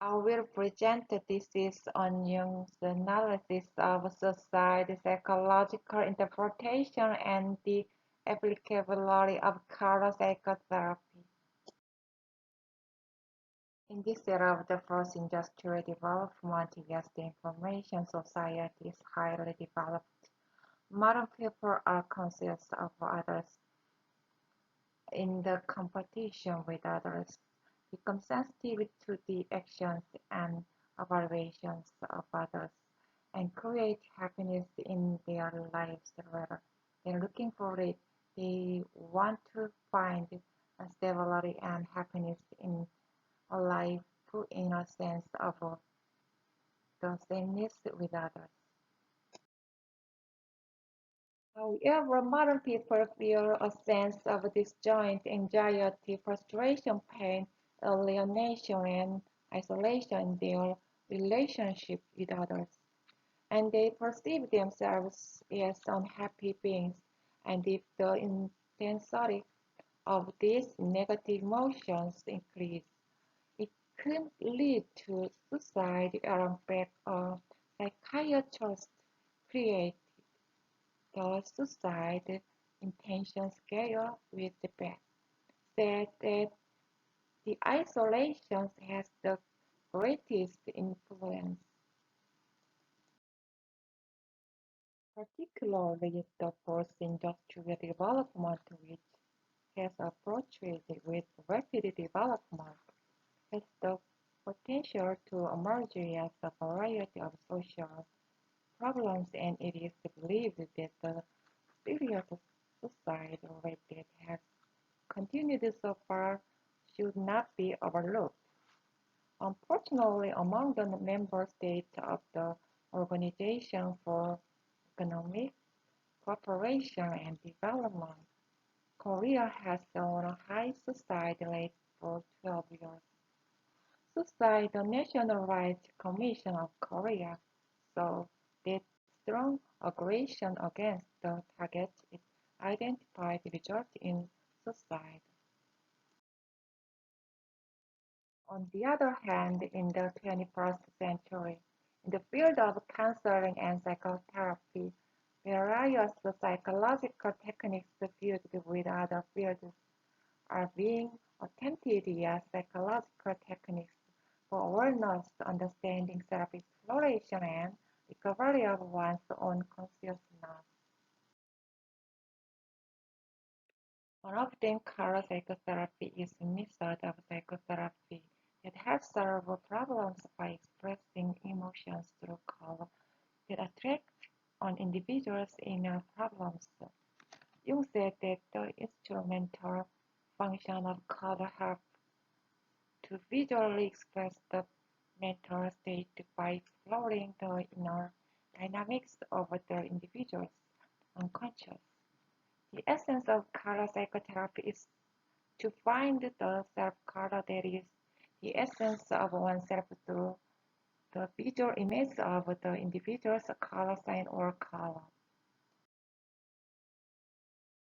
I will present the thesis on Jung's analysis of suicide, psychological interpretation, and the applicability of color psychotherapy. In this era of the first industrial development, yes, the information society is highly developed. Modern people are conscious of others in the competition with others, become sensitive to the actions and evaluations of others, and create happiness in their lives rather than looking for it. They want to find stability and happiness in a life in a sense of the sameness with others. However, modern people feel a sense of disjoint, anxiety, frustration, pain, alienation, and isolation in their relationship with others, and they perceive themselves as unhappy beings. And if the intensity of these negative emotions increase, it could lead to suicide. In fact, a psychiatrist created the suicide intention scale with the best, said that the isolation has the greatest influence, particularly the post-industrial development, which has approached it with rapid development, has the potential to emerge as a variety of social problems, and it is believed that the serious suicide rate that has continued so far should not be overlooked. Unfortunately, among the member states of the Organization for Economic Cooperation and Development, Korea has shown a high suicide rate for 12 years. Suicide, the National Rights Commission of Korea, saw that strong aggression against the target it identified result in suicide. On the other hand, in the 21st century, in the field of counseling and psychotherapy, various psychological techniques fused with other fields are being attempted as psychological techniques for awareness, understanding, self-exploration, and recovery of one's own consciousness. One of them, color psychotherapy, is a method of psychotherapy that helps solve problems by expressing emotions through color that attract on individuals' inner problems. Jung said that the instrumental function of color helps to visually express the mental state by exploring the inner dynamics of the individual's unconscious. The essence of color psychotherapy is to find the self-color that is the essence of oneself through the visual image of the individual's color sign or color.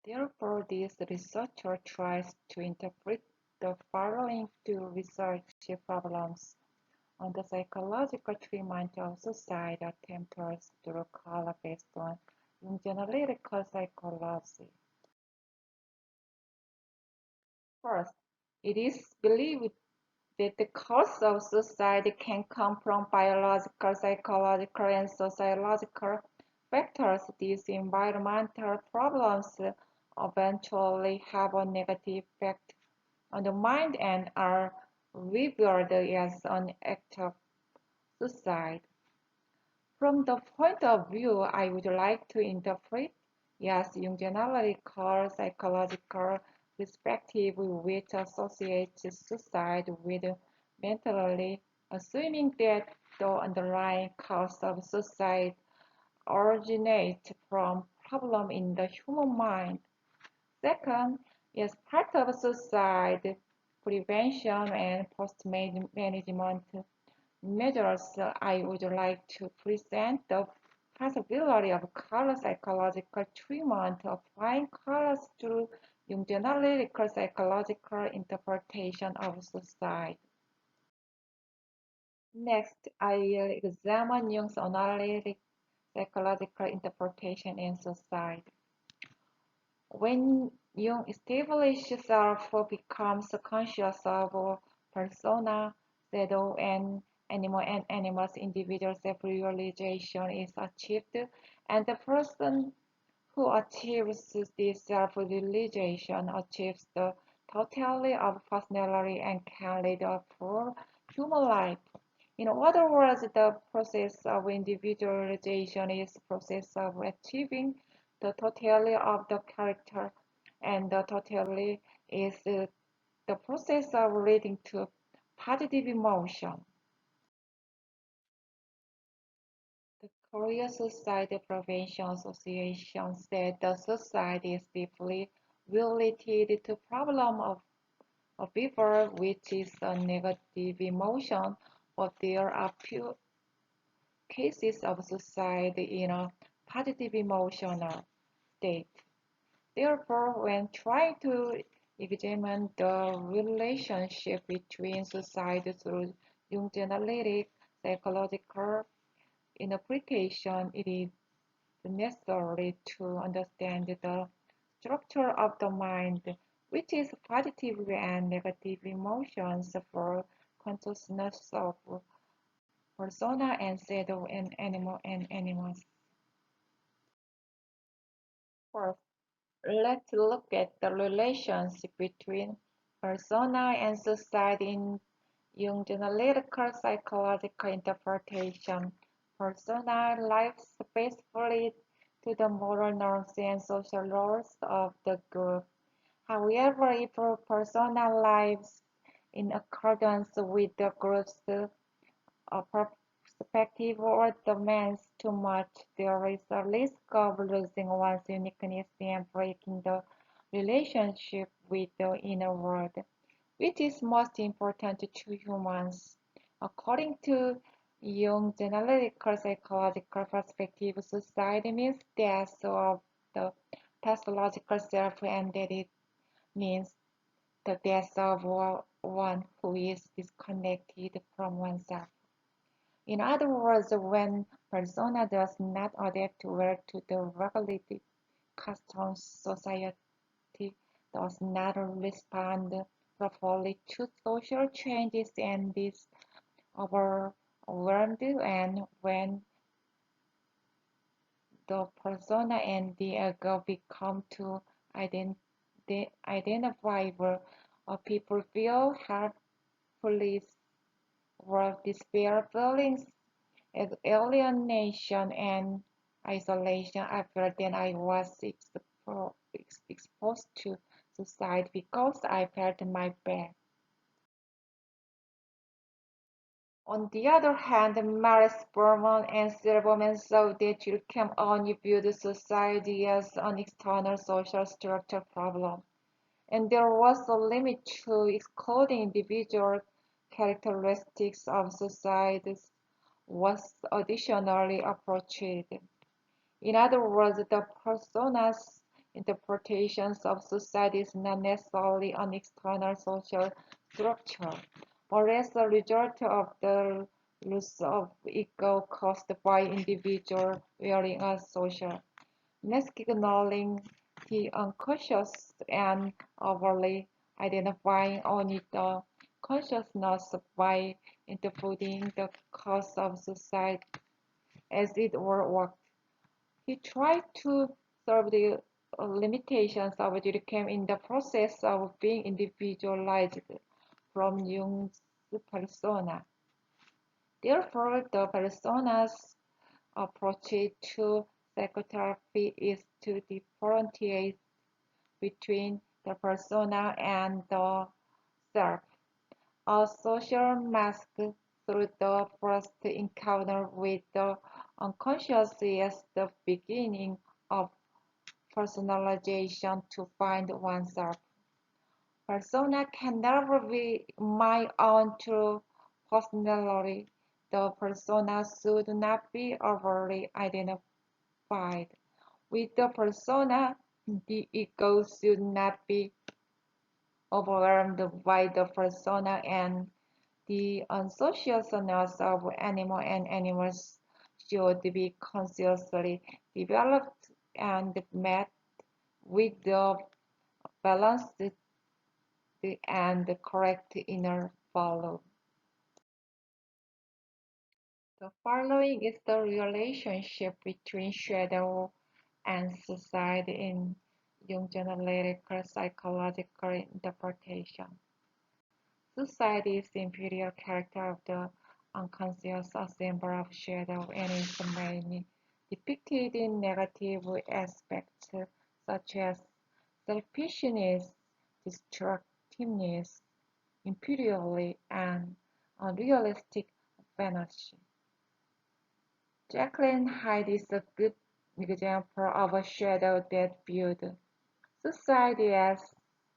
Therefore, this researcher tries to interpret the following two research problems on the psychological treatment of suicide attempters through color based on analytical psychology. First, it is believed that the cause of suicide can come from biological, psychological, and sociological factors. These environmental problems eventually have a negative effect on the mind and are revealed as an act of suicide. From the point of view I would like to interpret, yes, Jungian psychological perspective which associates suicide with mentality, assuming that the underlying cause of suicide originates from problem in the human mind. Second, as part of suicide prevention and post-management measures, I would like to present the possibility of color psychological treatment, applying colors through analytical psychological interpretation of suicide. Next, I will examine Jung's analytic psychological interpretation in society. When Jung establishes self becomes conscious of persona, shadow, and animals, individual self-realization is achieved, and the person who achieves this self-realization achieves the totality of personality and can lead a full human life. In other words, the process of individualization is the process of achieving the totality of the character, and the totality is the process of leading to positive emotion. The Korea Suicide Prevention Association said the suicide is deeply related to problem of fever, which is a negative emotion, but there are few cases of suicide in a positive emotional state. Therefore, when trying to examine the relationship between suicide through Jungian analytic psychological interpretation, it is necessary to understand the structure of the mind, which is positive and negative emotions for consciousness of persona and shadow and animals. First, let's look at the relationship between persona and society in Jungian analytical psychological interpretation. Persona lives faithfully to the moral norms and social roles of the group. However, if a persona lives in accordance with the group's perspective or demands too much, there is a risk of losing one's uniqueness and breaking the relationship with the inner world, which is most important to humans. According to Jung's analytical psychological perspective, suicide means death of the pathological self, and that it means the death of one who is disconnected from oneself. In other words, when persona does not adapt well to the regulated customs, society does not respond properly to social changes and is overwhelmed, and when the persona and the ego become too identifiable, people feel helpless or despair feelings as alienation and isolation. I felt that I was exposed to suicide because I felt my bad. On the other hand, Maris Berman and Silverman saw that you can only view society as an external social structure problem, and there was a limit to excluding individual characteristics of societies was additionally approached. In other words, the persona's interpretations of society is not necessarily an external social structure, but as a result of the loss of ego caused by individual wearing a social mask, ignoring the unconscious and overly identifying only the consciousness by interpreting the cause of society as it were. He tried to solve the limitations of Durkheim in the process of being individualized from Jung's persona. Therefore, the persona's approach to psychotherapy is to differentiate between the persona and the self. A social mask through the first encounter with the unconscious is the beginning of personalization to find oneself. Persona can never be my own true personality. The persona should not be overly identified with the persona. The ego should not be overwhelmed by the persona, and The unsocialness of animal and animals should be consciously developed and met with the balanced and correct inner value. The following is the relationship between shadow and society in Jungian analytical psychological interpretation. Society is the inferior character of the unconscious assembly of shadow and is mainly depicted in negative aspects such as selfishness, destructiveness, imperially, and unrealistic fantasy. Jacqueline Hyde is a good example of a shadow that viewed society as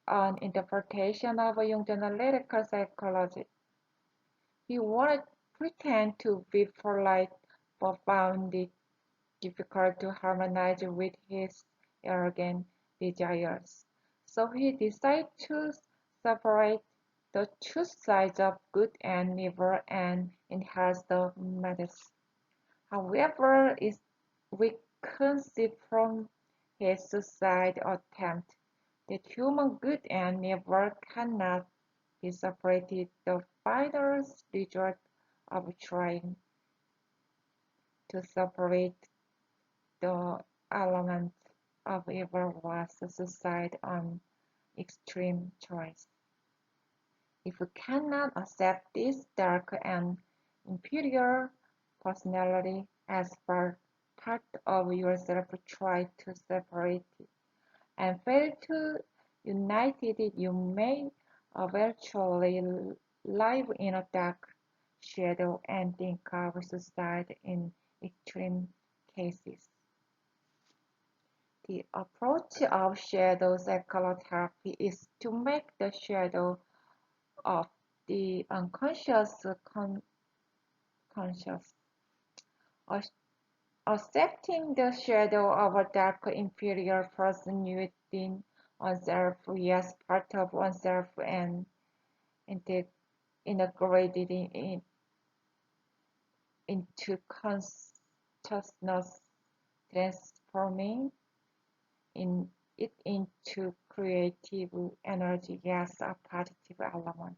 an interpretation of a Jungian analytical psychology. He wanted pretend to be polite but found it difficult to harmonize with his arrogant desires. So he decided to separate the two sides of good and evil and enhance the medicine. However, we can see from his suicide attempt that human good and evil cannot be separated. The final result of trying to separate the element of evil was suicide on extreme choice. If we cannot accept this dark and inferior personality as part of yourself, try to separate it and fail to unite it, you may eventually live in a dark shadow and think of suicide in extreme cases. The approach of shadow psychotherapy is to make the shadow of the unconscious conscious. Accepting the shadow of a dark inferior person within oneself, yes, part of oneself, and integrated into consciousness, transforming it into creative energy, yes, a positive element.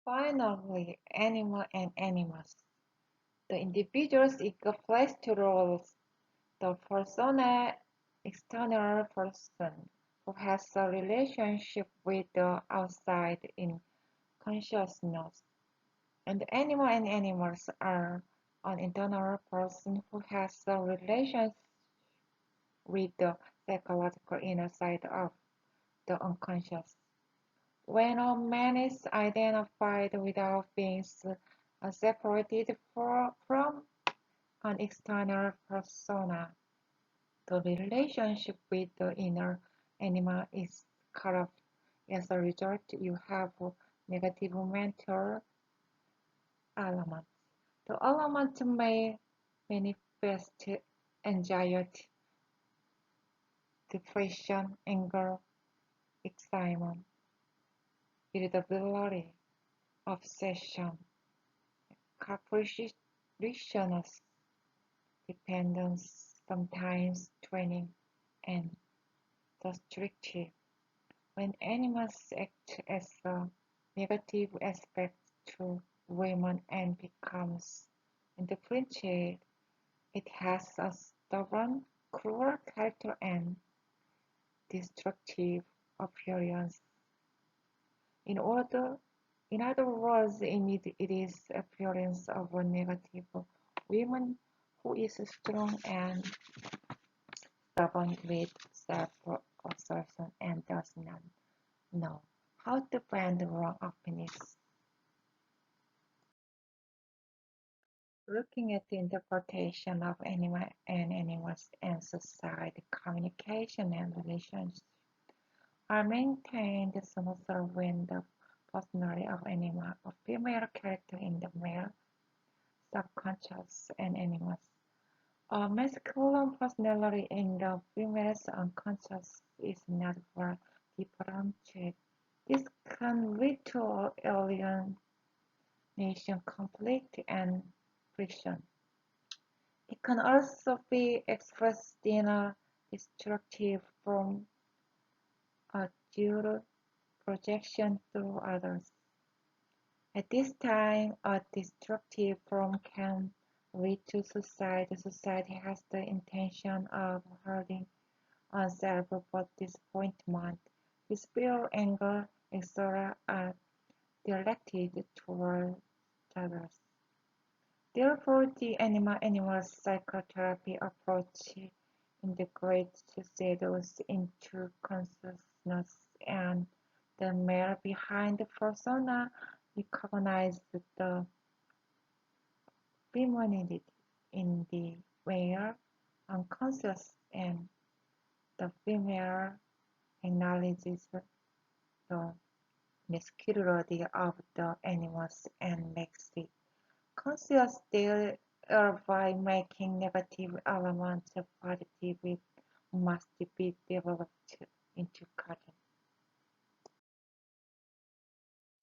Finally, animal and animals. The individual's ego plays two roles. The persona, external person, who has a relationship with the outside in consciousness, and the animal and animals are an internal person who has a relationship with the psychological inner side of the unconscious. When a man is identified without being separated from an external persona, the relationship with the inner animal is cut off. As a result, you have negative mental elements. The elements may manifest anxiety, depression, anger, excitement, irritability, obsession, capriciousness, dependence, sometimes training, and destructive. When animals act as a negative aspect to women and becomes indifferentiated, it has a stubborn, cruel character and destructive appearance. In other words, it is appearance of a negative woman who is strong and stubborn with self-assertion and does not know how to find the wrong opinions. Looking at the interpretation of animal and animals and society, communication and relationships are maintained smoother when the personality of animal or female character in the male subconscious and animals. A masculine personality in the female's unconscious is not well differentiated. This to alienation, conflict, and friction. It can also be expressed in a destructive form, a dual projection through others. At this time, a destructive form can lead to suicide. Suicide has the intention of hurting oneself, but disappointment, despair, anger, etc. are directed toward others. Therefore, the animal psychotherapy approach integrates shadows into consciousness, and the male behind the persona recognizes the femininity in the male unconscious, and the female acknowledges the masculinity of the animals and makes it conscious thereby making negative elements positive. It must be developed into content.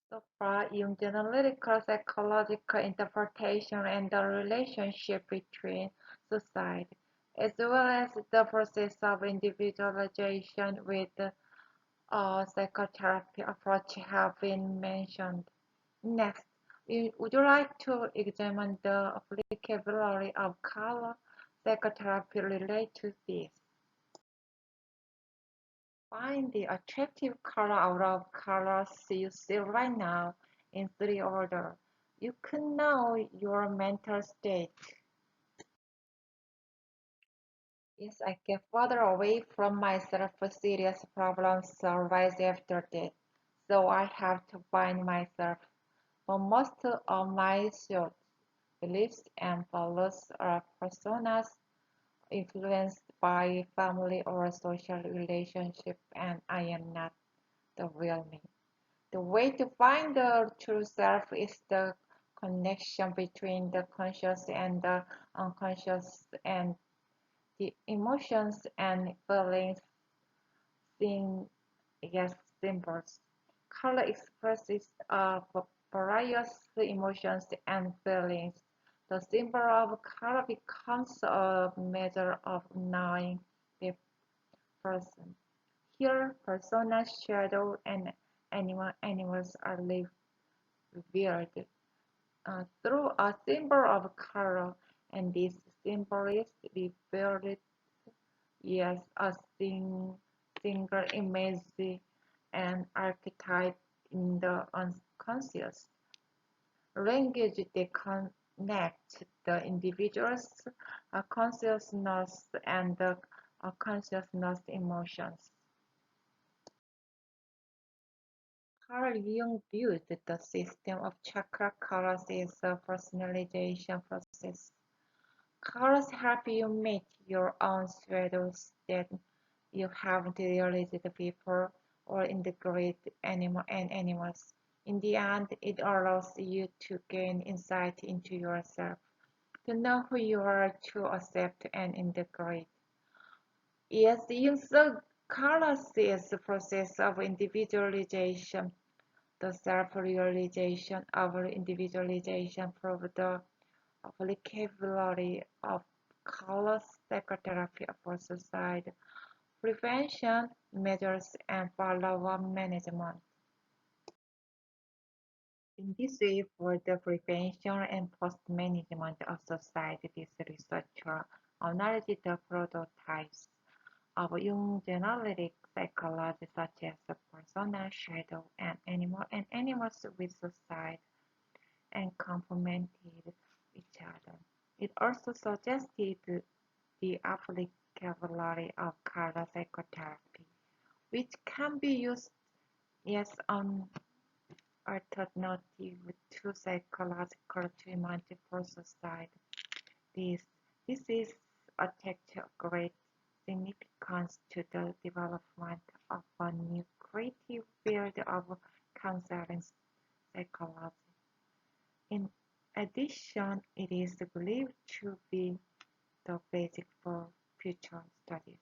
So far, using analytical psychological interpretation and the relationship between society, as well as the process of individualization with psychotherapy approach have been mentioned. Next, would you like to examine the applicability of color psychotherapy related to this? Find the attractive color out of colors you see right now in three order. You can know your mental state. Yes, I get further away from myself. Serious problems arise after that. So I have to find myself. But most of my thoughts, beliefs, and values are personas influenced by family or social relationship, and I am not the real me. The way to find the true self is the connection between the conscious and the unconscious, and the emotions and feelings seen as symbols. Color expresses various emotions and feelings. The symbol of color becomes a measure of knowing the person. Here, persona, shadow, and animals are revealed through a symbol of color, and this symbol is revealed as a single image and archetype in the unconscious. Language they connect the individual's consciousness and the consciousness emotions. Carl Jung viewed the system of chakra colors as a personalization process. Colors help you meet your own shadows that you haven't realized before, or integrate animals. In the end, it allows you to gain insight into yourself, to know who you are, to accept and integrate. Yes, Jung saw colors as a process of individualization. The self-realization of individualization proved the applicability of color psychotherapy for suicide prevention measures and follow-up management. In this way, for the prevention and post-management of suicide, this researcher analyzed the prototypes of Jung analytic psychology such as the persona, shadow, and animals with suicide and complemented each other. It also suggested the applicability of color psychotherapy, which can be used as an alternative to psychological treatment for suicide. This, this is attached great significance to the development of a new creative field of counseling psychology. In addition, it is believed to be the basis for future studies.